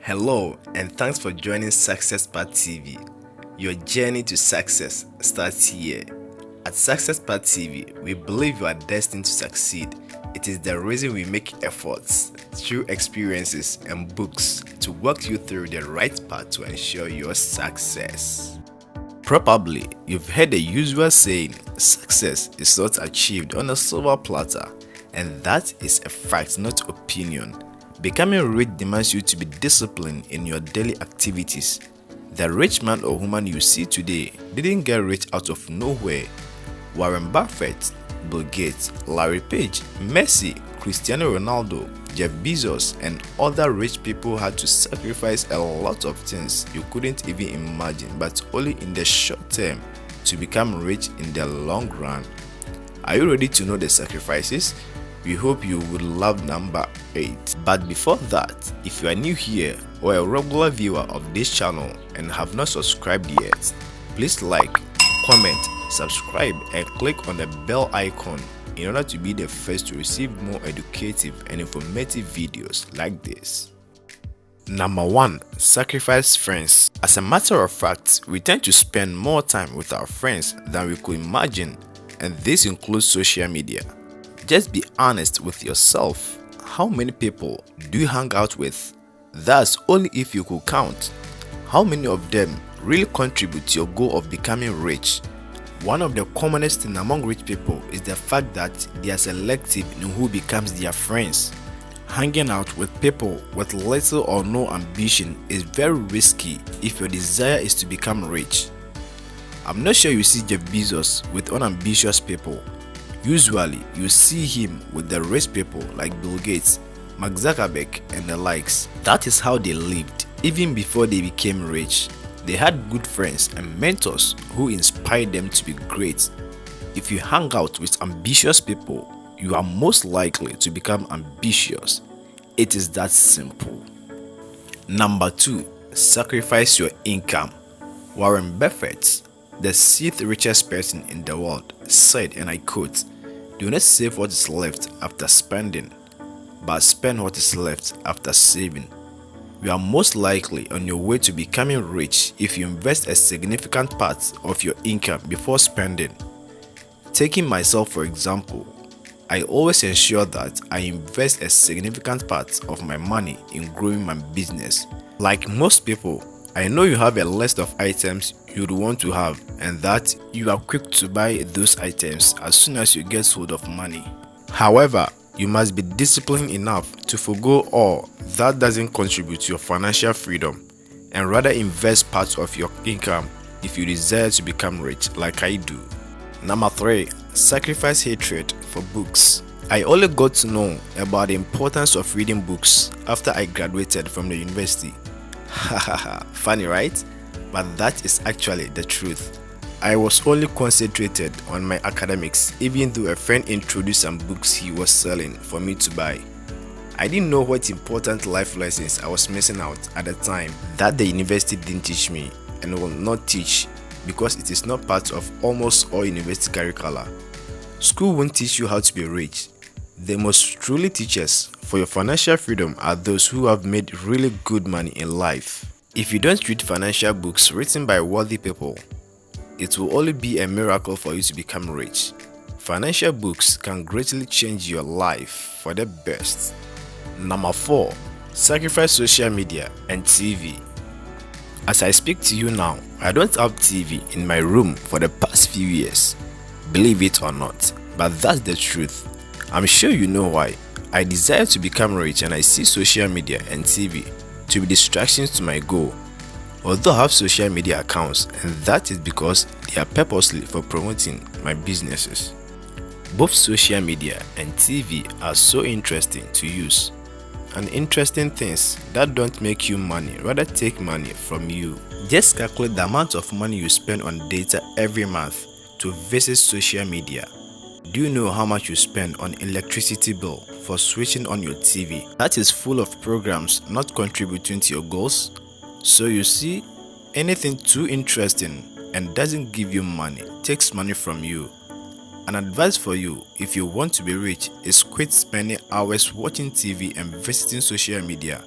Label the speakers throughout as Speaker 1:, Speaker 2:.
Speaker 1: Hello, and thanks for joining Success Path TV. Your journey to success starts here. At Success Path TV, we believe you are destined to succeed. It is the reason we make efforts through experiences and books to walk you through the right path to ensure your success. Probably, you've heard the usual saying, success is not achieved on a silver platter, and that is a fact, not opinion. Becoming rich demands you to be disciplined in your daily activities. The rich man or woman you see today didn't get rich out of nowhere. Warren Buffett, Bill Gates, Larry Page, Messi, Cristiano Ronaldo, Jeff Bezos, and other rich people had to sacrifice a lot of things you couldn't even imagine, but only in the short term to become rich in the long run. Are you ready to know the sacrifices? We hope you would love number 8. But before that, if you are new here or a regular viewer of this channel and have not subscribed yet, please like, comment, subscribe and click on the bell icon in order to be the first to receive more educative and informative videos like this. Number 1. Sacrifice friends. As a matter of fact, we tend to spend more time with our friends than we could imagine, and this includes social media. Just be honest with yourself. How many people do you hang out with? That's only if you could count. How many of them really contribute to your goal of becoming rich? One of the commonest things among rich people is the fact that they are selective in who becomes their friends. Hanging out with people with little or no ambition is very risky if your desire is to become rich. I'm not sure you see Jeff Bezos with unambitious people. Usually, you see him with the rich people like Bill Gates, Mark Zuckerberg, and the likes. That is how they lived, even before they became rich. They had good friends and mentors who inspired them to be great. If you hang out with ambitious people, you are most likely to become ambitious. It is that simple. Number 2. Sacrifice your income. Warren Buffett, the 6th richest person in the world, said, and I quote, "Do not save what is left after spending, but spend what is left after saving." You are most likely on your way to becoming rich if you invest a significant part of your income before spending. Taking myself for example, I always ensure that I invest a significant part of my money in growing my business. Like most people, I know you have a list of items you'd want to have and that you are quick to buy those items as soon as you get hold of money. However, you must be disciplined enough to forgo all that doesn't contribute to your financial freedom and rather invest part of your income if you desire to become rich like I do. Number 3. Sacrifice hatred for books. I only got to know about the importance of reading books after I graduated from the university. Hahaha, funny right? But that is actually the truth. I was only concentrated on my academics even though a friend introduced some books he was selling for me to buy. I didn't know what important life lessons I was missing out at the time that the university didn't teach me and will not teach because it is not part of almost all university curricula. School won't teach you how to be rich. The most truly teachers for your financial freedom are those who have made really good money in life. If you don't read financial books written by wealthy people, it will only be a miracle for you to become rich. Financial books can greatly change your life for the best. Number 4. Sacrifice social media and TV. As I speak to you now, I don't have TV in my room for the past few years. Believe it or not, but that's the truth. I'm sure you know why. I desire to become rich and I see social media and TV to be distractions to my goal. Although I have social media accounts, and that is because they are purposely for promoting my businesses. Both social media and TV are so interesting to use. And interesting things that don't make you money, rather take money from you. Just calculate the amount of money you spend on data every month to visit social media. Do you know how much you spend on electricity bill for switching on your TV that is full of programs not contributing to your goals? So you see, anything too interesting and doesn't give you money takes money from you. An advice for you if you want to be rich is quit spending hours watching TV and visiting social media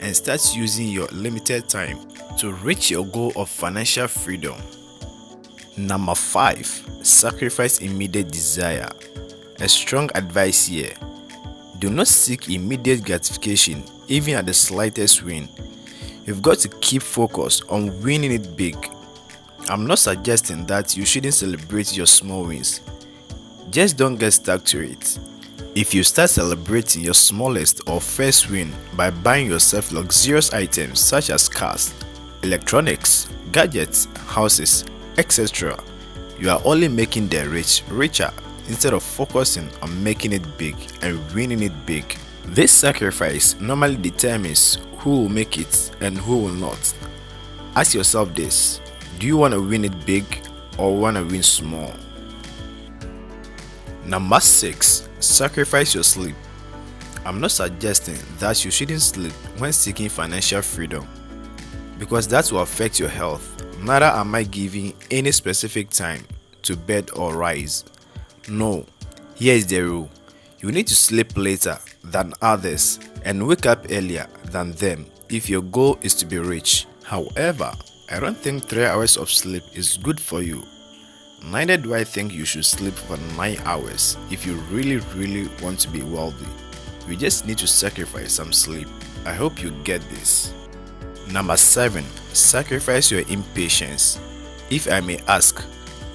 Speaker 1: and start using your limited time to reach your goal of financial freedom. Number 5. Sacrifice immediate desire. A strong advice here. Do not seek immediate gratification, even at the slightest win. You've got to keep focused on winning it big. I'm not suggesting that you shouldn't celebrate your small wins. Just don't get stuck to it. If you start celebrating your smallest or first win by buying yourself luxurious items such as cars, electronics, gadgets, houses, etc., you are only making the rich richer instead of focusing on making it big and winning it big. This sacrifice normally determines who will make it and who will not. Ask yourself this: do you want to win it big or want to win small? Number 6. Sacrifice your sleep. I'm not suggesting that you shouldn't sleep when seeking financial freedom, because that will affect your health. Neither am I giving any specific time to bed or rise. No, here is the rule. You need to sleep later than others and wake up earlier than them if your goal is to be rich. However, I don't think 3 hours of sleep is good for you. Neither do I think you should sleep for 9 hours if you really want to be wealthy. You just need to sacrifice some sleep. I hope you get this. Number 7. Sacrifice your impatience. If I may ask,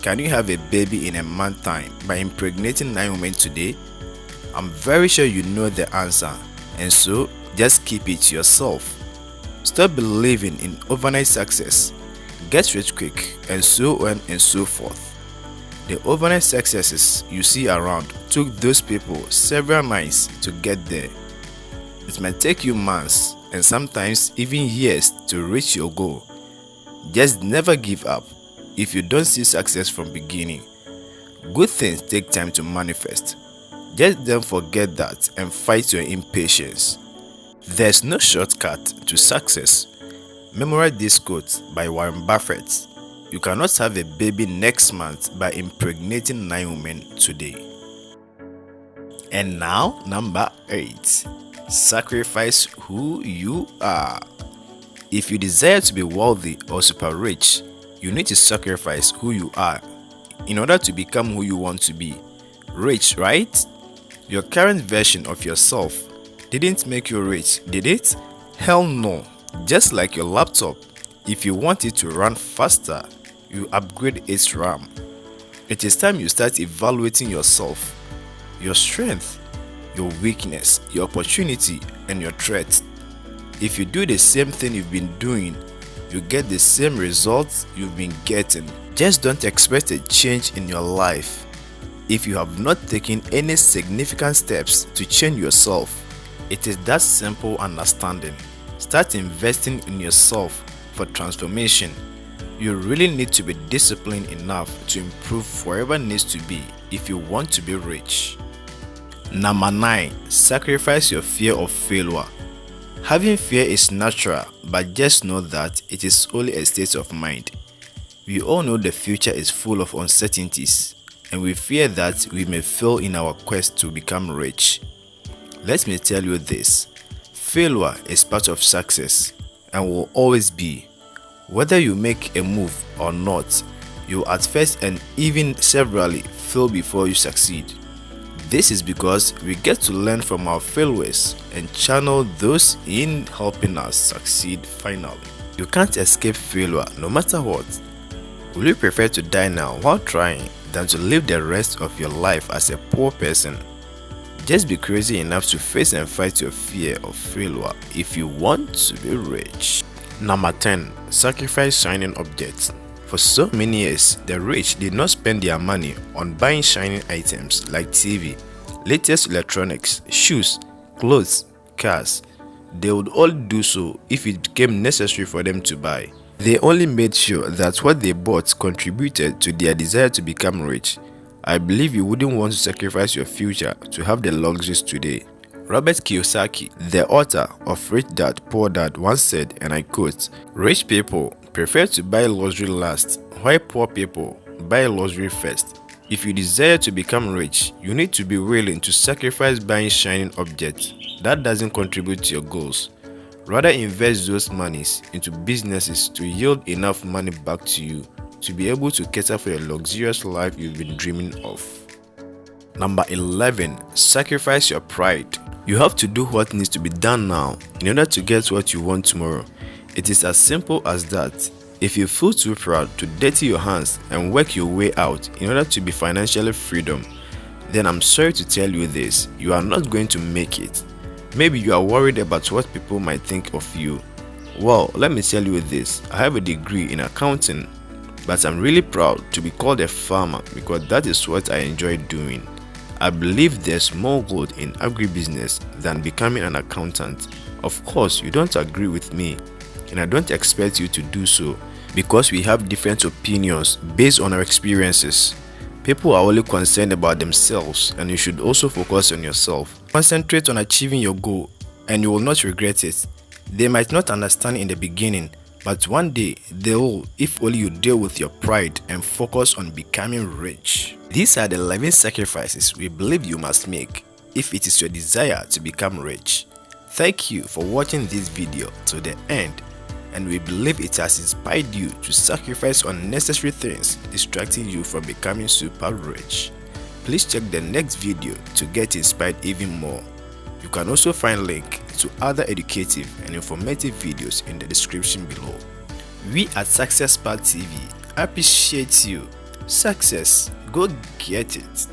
Speaker 1: can you have a baby in a month's time by impregnating 9 women today? I'm very sure you know the answer, and so just keep it to yourself. Stop believing in overnight success, get rich quick, and so on and so forth. The overnight successes you see around took those people several nights to get there. It might take you months and sometimes even years to reach your goal. Just never give up if you don't see success from beginning. Good things take time to manifest. Just don't forget that and fight your impatience. There's no shortcut to success. Memorize this quote by Warren Buffett. You cannot have a baby next month by impregnating 9 women today. And now, number 8. Sacrifice who you are. If you desire to be wealthy or super rich, you need to sacrifice who you are in order to become who you want to be. Rich, right? Your current version of yourself didn't make you rich, did it? Hell no. Just like your laptop, if you want it to run faster, you upgrade its RAM. It is time you start evaluating yourself, your strength, your weakness, your opportunity, and your threat. If you do the same thing you've been doing, you get the same results you've been getting. Just don't expect a change in your life if you have not taken any significant steps to change yourself. It is that simple understanding. Start investing in yourself for transformation. You really need to be disciplined enough to improve wherever needs to be if you want to be rich. Number 9. Sacrifice your fear of failure. Having fear is natural, but just know that it is only a state of mind. We all know the future is full of uncertainties, and we fear that we may fail in our quest to become rich. Let me tell you this: failure is part of success and will always be. Whether you make a move or not, you at first and even severally fail before you succeed. This is because we get to learn from our failures and channel those in helping us succeed finally. You can't escape failure no matter what. Will you prefer to die now while trying than to live the rest of your life as a poor person? Just be crazy enough to face and fight your fear of failure if you want to be rich. Number 10. Sacrifice shining objects. For so many years, the rich did not spend their money on buying shining items like TV, latest electronics, shoes, clothes, cars. They would all do so if it became necessary for them to buy. They only made sure that what they bought contributed to their desire to become rich. I believe you wouldn't want to sacrifice your future to have the luxuries today. Robert Kiyosaki, the author of Rich Dad Poor Dad, once said, and I quote, "Rich people prefer to buy luxury last, while poor people buy luxury first." If you desire to become rich, you need to be willing to sacrifice buying shining objects that doesn't contribute to your goals. Rather invest those monies into businesses to yield enough money back to you to be able to cater for your luxurious life you've been dreaming of. Number 11. Sacrifice your pride. You have to do what needs to be done now in order to get what you want tomorrow. It is as simple as that. If you feel too proud to dirty your hands and work your way out in order to be financially freedom, then I'm sorry to tell you this, you are not going to make it. Maybe you are worried about what people might think of you. Well, let me tell you this, I have a degree in accounting, but I'm really proud to be called a farmer because that is what I enjoy doing. I believe there's more gold in agribusiness than becoming an accountant. Of course, you don't agree with me, and I don't expect you to do so because we have different opinions based on our experiences. People are only concerned about themselves, and you should also focus on yourself. Concentrate on achieving your goal and you will not regret it. They might not understand in the beginning, but one day they will, if only you deal with your pride and focus on becoming rich. These are the 11 sacrifices we believe you must make if it is your desire to become rich. Thank you for watching this video to the end, and we believe it has inspired you to sacrifice unnecessary things distracting you from becoming super rich. Please check the next video to get inspired even more. You can also find link to other educative and informative videos in the description below. We at Success Part TV appreciate you. Success, go get it.